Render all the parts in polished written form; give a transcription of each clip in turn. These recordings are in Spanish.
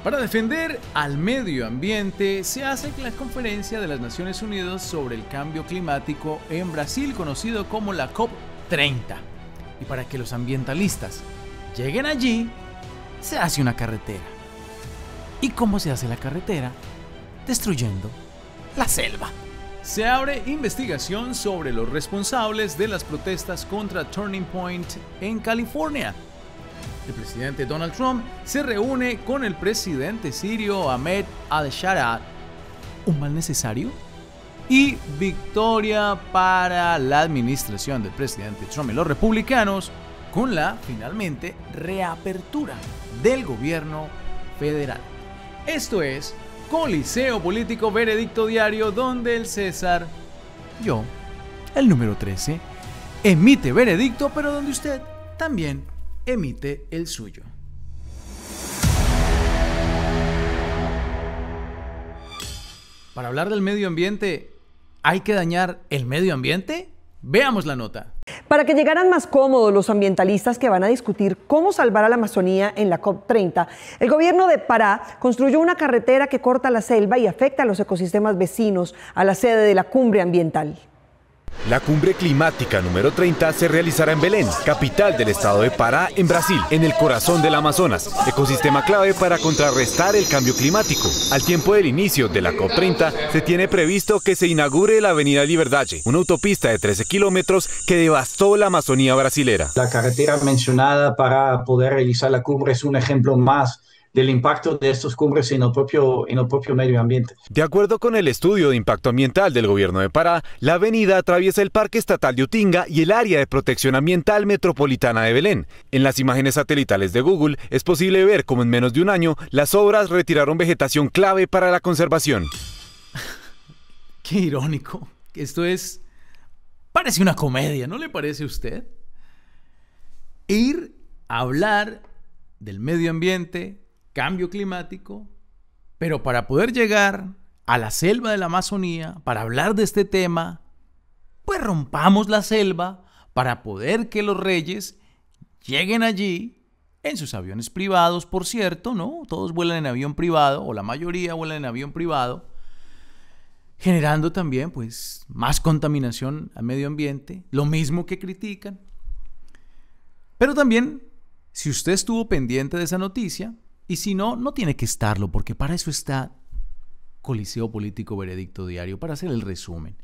Para defender al medio ambiente se hace la Conferencia de las Naciones Unidas sobre el Cambio Climático en Brasil, conocido como la COP30. Y para que los ambientalistas lleguen allí, se hace una carretera. ¿Y cómo se hace la carretera? Destruyendo la selva. Se abre investigación sobre los responsables de las protestas contra Turning Point en California. El presidente Donald Trump se reúne con el presidente sirio Ahmed al-Sharaa. ¿Un mal necesario? Y victoria para la administración del presidente Trump y los republicanos con la, finalmente, reapertura del gobierno federal. Esto es Coliseo Político Veredicto Diario, donde el César, yo, el número 13, emite veredicto, pero donde usted también emite el suyo. Para hablar del medio ambiente, ¿hay que dañar el medio ambiente? Veamos la nota. Para que llegaran más cómodos los ambientalistas que van a discutir cómo salvar a la Amazonía en la COP30, el gobierno de Pará construyó una carretera que corta la selva y afecta a los ecosistemas vecinos a la sede de la cumbre ambiental. La cumbre climática número 30 se realizará en Belén, capital del estado de Pará, en Brasil, en el corazón del Amazonas, ecosistema clave para contrarrestar el cambio climático. Al tiempo del inicio de la COP30, se tiene previsto que se inaugure la avenida Liberdade, una autopista de 13 kilómetros que devastó la Amazonía brasilera. La carretera mencionada para poder realizar la cumbre es un ejemplo más del impacto de estas cumbres en el propio medio ambiente. De acuerdo con el estudio de impacto ambiental del gobierno de Pará, la avenida atraviesa el Parque Estatal de Utinga y el Área de Protección Ambiental Metropolitana de Belén. En las imágenes satelitales de Google es posible ver cómo en menos de un año las obras retiraron vegetación clave para la conservación. Qué irónico. Esto parece una comedia, ¿no le parece a usted? Ir a hablar del medio ambiente, cambio climático, pero para poder llegar a la selva de la Amazonía, para hablar de este tema, pues rompamos la selva para poder que los reyes lleguen allí en sus aviones privados, por cierto, ¿no? Todos vuelan en avión privado, o la mayoría vuelan en avión privado, generando también, pues, más contaminación al medio ambiente, lo mismo que critican. Pero también, si usted estuvo pendiente de esa noticia, y si no, no tiene que estarlo, porque para eso está Coliseo Político Veredicto Diario, para hacer el resumen.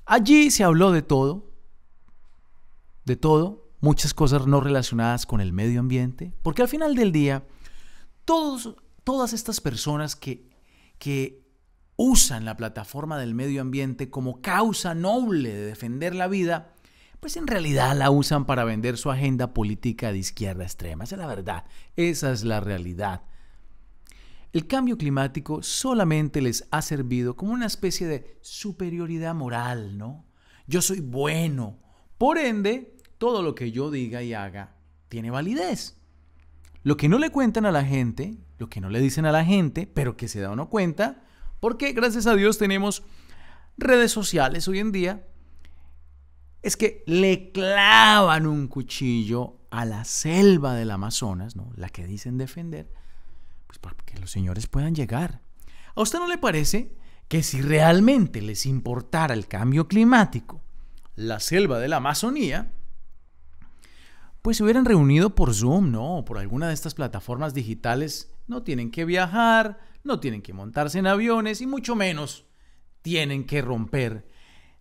Allí se habló de todo, muchas cosas no relacionadas con el medio ambiente, porque al final del día, todas estas personas que usan la plataforma del medio ambiente como causa noble de defender la vida, pues en realidad la usan para vender su agenda política de izquierda extrema. Esa es la verdad, esa es la realidad. El cambio climático solamente les ha servido como una especie de superioridad moral, ¿no? Yo soy bueno, por ende, todo lo que yo diga y haga tiene validez. Lo que no le cuentan a la gente, lo que no le dicen a la gente, pero que se da uno cuenta, porque gracias a Dios tenemos redes sociales hoy en día, es que le clavan un cuchillo a la selva del Amazonas, ¿no? La que dicen defender, pues para que los señores puedan llegar. ¿A usted no le parece que si realmente les importara el cambio climático, la selva de la Amazonía, pues se hubieran reunido por Zoom, ¿no? O por alguna de estas plataformas digitales? No tienen que viajar, no tienen que montarse en aviones y mucho menos tienen que romper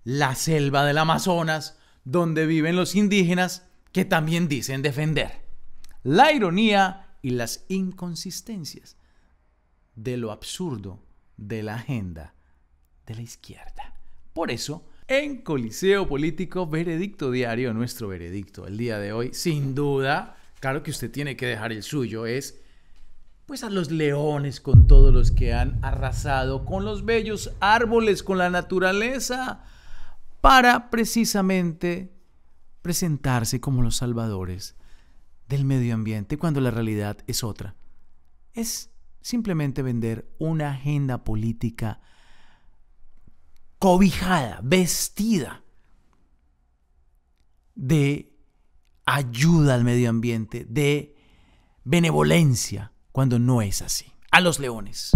la selva del Amazonas, donde viven los indígenas que también dicen defender. La ironía y las inconsistencias de lo absurdo de la agenda de la izquierda. Por eso, en Coliseo Político Veredicto Diario, nuestro veredicto el día de hoy, sin duda, claro que usted tiene que dejar el suyo, es pues a los leones, con todos los que han arrasado con los bellos árboles, con la naturaleza, para precisamente presentarse como los salvadores del medio ambiente, cuando la realidad es otra. Es simplemente vender una agenda política cobijada, vestida de ayuda al medio ambiente, de benevolencia, cuando no es así. a los leones.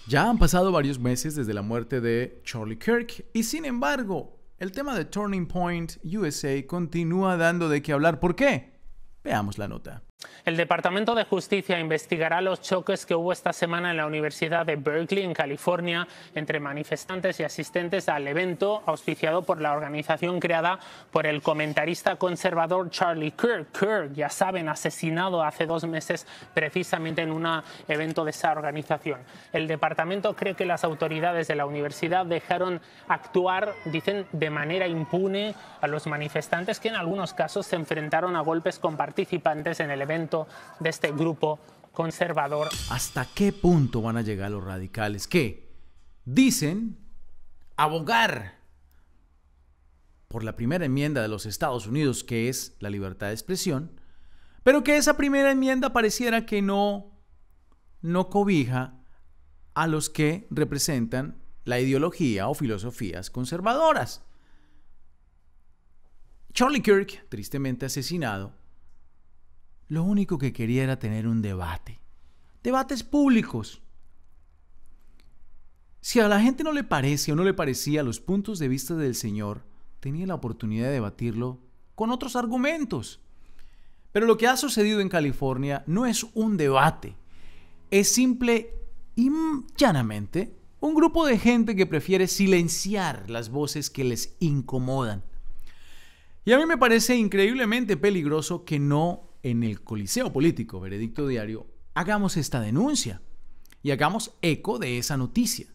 Ya han pasado varios meses desde la muerte de Charlie Kirk y sin embargo, el tema de Turning Point USA continúa dando de qué hablar. ¿Por qué? Veamos la nota. El Departamento de Justicia investigará los choques que hubo esta semana en la Universidad de Berkeley, en California, entre manifestantes y asistentes al evento auspiciado por la organización creada por el comentarista conservador Charlie Kirk. Kirk, ya saben, asesinado hace 2 meses precisamente en un evento de esa organización. El departamento cree que las autoridades de la universidad dejaron actuar, dicen, de manera impune a los manifestantes que en algunos casos se enfrentaron a golpes con participantes en el evento de este grupo conservador. ¿Hasta qué punto van a llegar los radicales que dicen abogar por la primera enmienda de los Estados Unidos, que es la libertad de expresión, pero que esa primera enmienda pareciera que no cobija a los que representan la ideología o filosofías conservadoras? Charlie Kirk, tristemente asesinado, lo único que quería era tener un debate. Debates públicos. Si a la gente no le parece o no le parecía los puntos de vista del señor, tenía la oportunidad de debatirlo con otros argumentos. Pero lo que ha sucedido en California no es un debate. Es simple y llanamente un grupo de gente que prefiere silenciar las voces que les incomodan. Y a mí me parece increíblemente peligroso que no en el Coliseo Político, Veredicto Diario, hagamos esta denuncia y hagamos eco de esa noticia.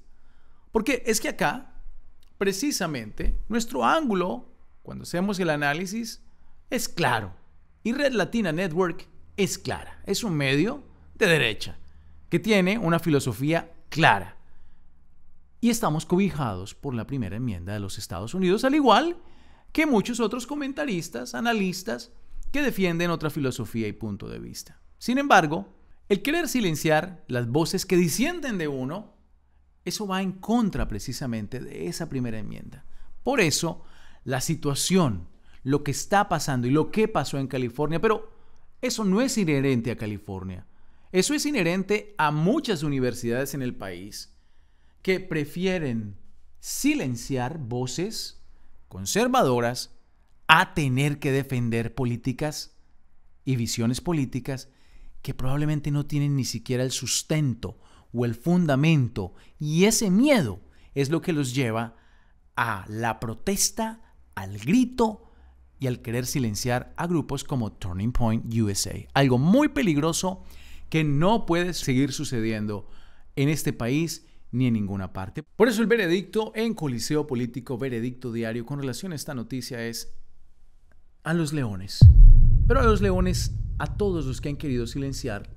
Porque es que acá, precisamente, nuestro ángulo, cuando hacemos el análisis, es claro. Y Red Latina Network es clara. Es un medio de derecha que tiene una filosofía clara. Y estamos cobijados por la primera enmienda de los Estados Unidos, al igual que muchos otros comentaristas, analistas, que defienden otra filosofía y punto de vista. Sin embargo, el querer silenciar las voces que disienten de uno, eso va en contra precisamente de esa primera enmienda. Por eso, la situación, lo que está pasando y lo que pasó en California, pero eso no es inherente a California. Eso es inherente a muchas universidades en el país que prefieren silenciar voces conservadoras a tener que defender políticas y visiones políticas que probablemente no tienen ni siquiera el sustento o el fundamento, y ese miedo es lo que los lleva a la protesta, al grito y al querer silenciar a grupos como Turning Point USA. Algo muy peligroso que no puede seguir sucediendo en este país ni en ninguna parte. Por eso el veredicto en Coliseo Político, Veredicto Diario, con relación a esta noticia es a los leones. Pero a los leones, a todos los que han querido silenciar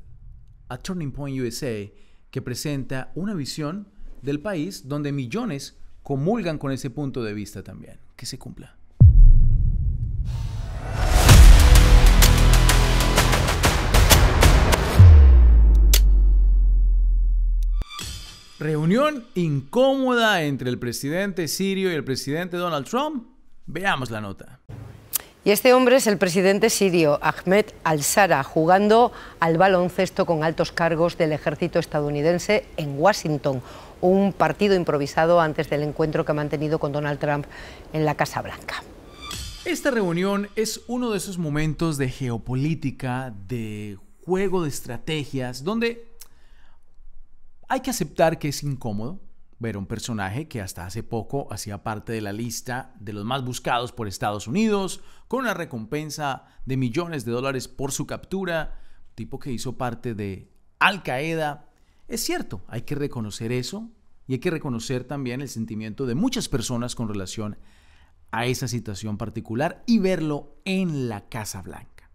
a Turning Point USA, que presenta una visión del país donde millones comulgan con ese punto de vista también. Que se cumpla. Reunión incómoda entre el presidente sirio y el presidente Donald Trump. Veamos la nota. Y este hombre es el presidente sirio, Ahmed al-Shara, jugando al baloncesto con altos cargos del ejército estadounidense en Washington, un partido improvisado antes del encuentro que ha mantenido con Donald Trump en la Casa Blanca. Esta reunión es uno de esos momentos de geopolítica, de juego de estrategias, donde hay que aceptar que es incómodo ver a un personaje que hasta hace poco hacía parte de la lista de los más buscados por Estados Unidos, con una recompensa de millones de dólares por su captura, tipo que hizo parte de Al Qaeda. Es cierto, hay que reconocer eso y hay que reconocer también el sentimiento de muchas personas con relación a esa situación particular y verlo en la Casa Blanca.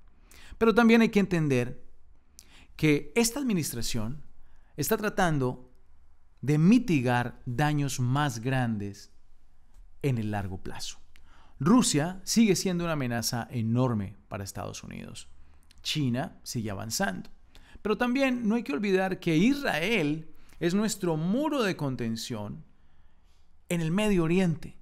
Pero también hay que entender que esta administración está tratando de mitigar daños más grandes en el largo plazo. Rusia sigue siendo una amenaza enorme para Estados Unidos. China sigue avanzando. Pero también no hay que olvidar que Israel es nuestro muro de contención en el Medio Oriente.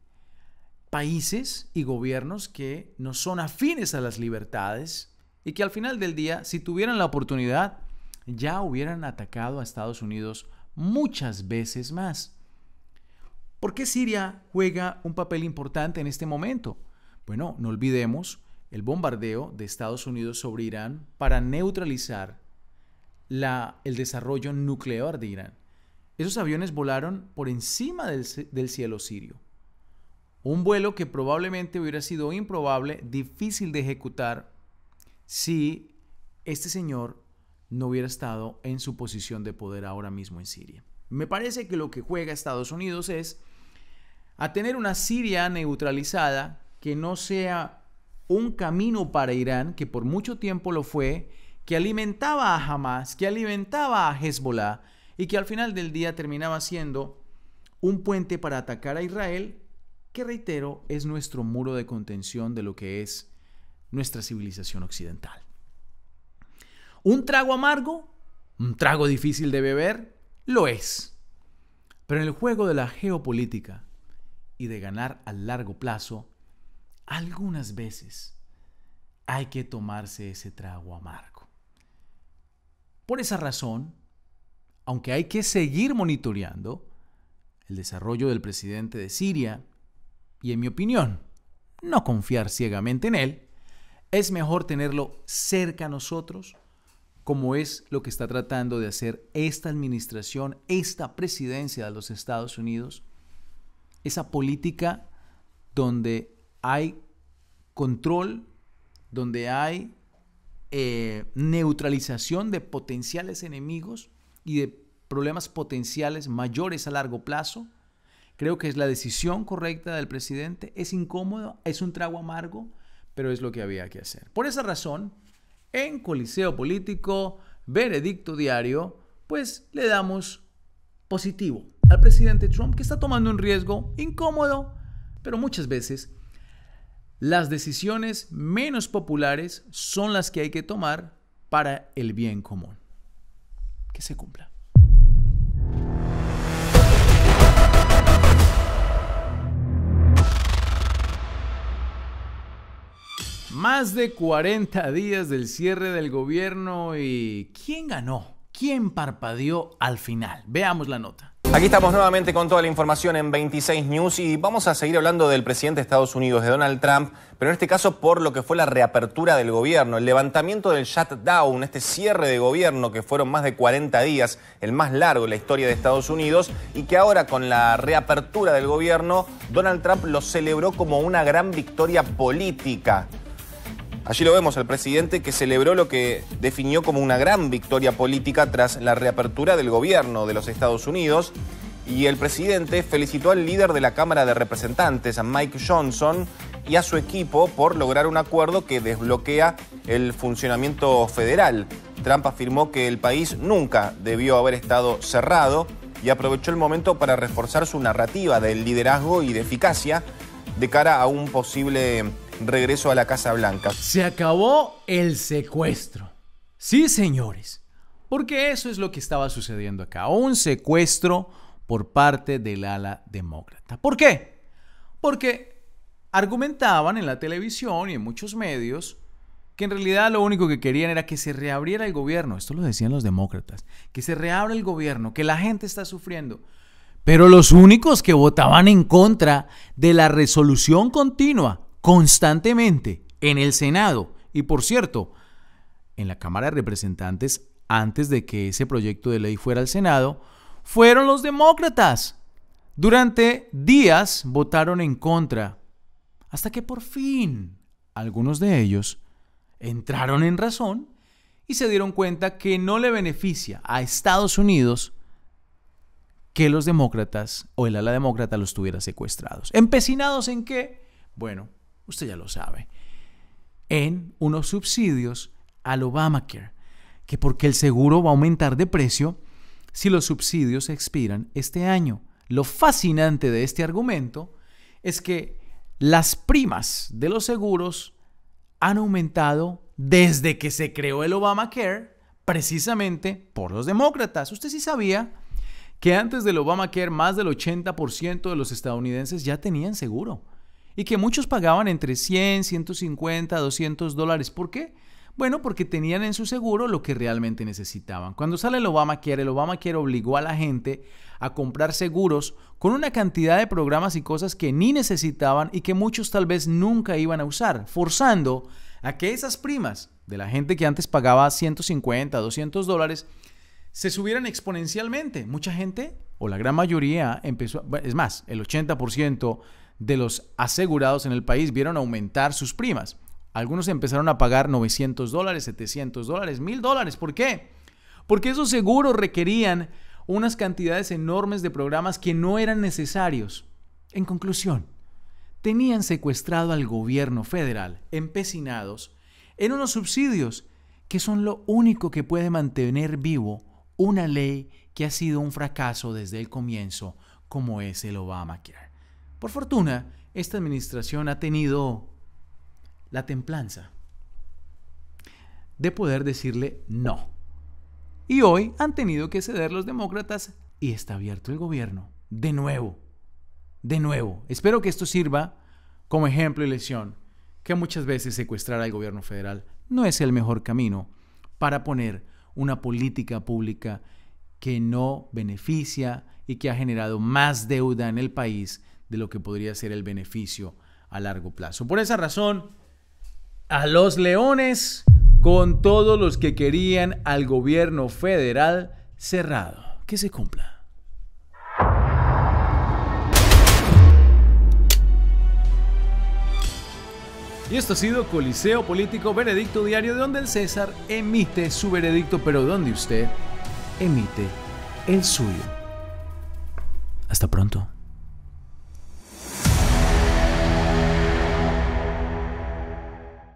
países y gobiernos que no son afines a las libertades y que al final del día, si tuvieran la oportunidad, ya hubieran atacado a Estados Unidos muchas veces más. ¿Por qué Siria juega un papel importante en este momento? Bueno, no olvidemos el bombardeo de Estados Unidos sobre Irán para neutralizar el desarrollo nuclear de Irán. Esos aviones volaron por encima del cielo sirio. Un vuelo que probablemente hubiera sido improbable, difícil de ejecutar, si este señor no hubiera estado en su posición de poder ahora mismo en Siria. Me parece que lo que juega Estados Unidos es a tener una Siria neutralizada que no sea un camino para Irán, que por mucho tiempo lo fue, que alimentaba a Hamas, que alimentaba a Hezbollah y que al final del día terminaba siendo un puente para atacar a Israel, que reitero, es nuestro muro de contención de lo que es nuestra civilización occidental. ¿Un trago amargo? ¿Un trago difícil de beber? Lo es. Pero en el juego de la geopolítica y de ganar a largo plazo, algunas veces hay que tomarse ese trago amargo. Por esa razón, aunque hay que seguir monitoreando el desarrollo del presidente de Siria, y en mi opinión, no confiar ciegamente en él, es mejor tenerlo cerca a nosotros, como es lo que está tratando de hacer esta administración, esta presidencia de los Estados Unidos, esa política donde hay control, donde hay neutralización de potenciales enemigos y de problemas potenciales mayores a largo plazo. Creo que es la decisión correcta del presidente. Es incómodo, es un trago amargo, pero es lo que había que hacer. Por esa razón, en Coliseo Político, Veredicto Diario, pues le damos positivo al presidente Trump, que está tomando un riesgo incómodo, pero muchas veces las decisiones menos populares son las que hay que tomar para el bien común. Que se cumpla. Más de 40 días del cierre del gobierno y ¿quién ganó? ¿Quién parpadeó al final? Veamos la nota. Aquí estamos nuevamente con toda la información en 26 News y vamos a seguir hablando del presidente de Estados Unidos, de Donald Trump, pero en este caso por lo que fue la reapertura del gobierno, el levantamiento del shutdown, este cierre de gobierno que fueron más de 40 días, el más largo en la historia de Estados Unidos, y que ahora con la reapertura del gobierno, Donald Trump lo celebró como una gran victoria política. Allí lo vemos al presidente que celebró lo que definió como una gran victoria política tras la reapertura del gobierno de los Estados Unidos. Y el presidente felicitó al líder de la Cámara de Representantes, a Mike Johnson, y a su equipo por lograr un acuerdo que desbloquea el funcionamiento federal. Trump afirmó que el país nunca debió haber estado cerrado y aprovechó el momento para reforzar su narrativa del liderazgo y de eficacia de cara a un posible regreso a la Casa Blanca. Se acabó el secuestro. Sí, señores, porque eso es lo que estaba sucediendo acá. Un secuestro por parte del ala demócrata. ¿Por qué? Porque argumentaban en la televisión y en muchos medios que en realidad lo único que querían era que se reabriera el gobierno. Esto lo decían los demócratas. Que se reabra el gobierno, que la gente está sufriendo. Pero los únicos que votaban en contra de la resolución continua constantemente en el Senado y, por cierto, en la Cámara de Representantes, antes de que ese proyecto de ley fuera al Senado, fueron los demócratas. Durante días votaron en contra, hasta que por fin algunos de ellos entraron en razón y se dieron cuenta que no le beneficia a Estados Unidos que los demócratas o el ala demócrata los tuviera secuestrados. ¿Empecinados en qué? Bueno, usted ya lo sabe, en unos subsidios al Obamacare, que porque el seguro va a aumentar de precio si los subsidios expiran este año. Lo fascinante de este argumento es que las primas de los seguros han aumentado desde que se creó el Obamacare, precisamente por los demócratas. ¿Usted sí sabía que antes del Obamacare más del 80% de los estadounidenses ya tenían seguro? y que muchos pagaban entre 100, 150, 200 dólares. ¿Por qué? Bueno, porque tenían en su seguro lo que realmente necesitaban. Cuando sale el Obamacare obligó a la gente a comprar seguros con una cantidad de programas y cosas que ni necesitaban y que muchos tal vez nunca iban a usar, forzando a que esas primas de la gente que antes pagaba 150, 200 dólares se subieran exponencialmente. Mucha gente, o la gran mayoría, empezó, es más, el 80% de los asegurados en el país vieron aumentar sus primas. Algunos empezaron a pagar 900 dólares, 700 dólares, 1000 dólares. ¿Por qué? Porque esos seguros requerían unas cantidades enormes de programas que no eran necesarios. En conclusión, tenían secuestrado al gobierno federal, empecinados en unos subsidios que son lo único que puede mantener vivo una ley que ha sido un fracaso desde el comienzo, como es el Obamacare. Por fortuna, esta administración ha tenido la templanza de poder decirle no. Y hoy han tenido que ceder los demócratas y está abierto el gobierno. De nuevo. Espero que esto sirva como ejemplo y lección que muchas veces secuestrar al gobierno federal no es el mejor camino para poner una política pública que no beneficia y que ha generado más deuda en el país de lo que podría ser el beneficio a largo plazo. Por esa razón, a los leones con todos los que querían al gobierno federal cerrado. Que se cumpla. Y esto ha sido Coliseo Político, veredicto diario, de donde el César emite su veredicto, pero donde usted emite el suyo. Hasta pronto.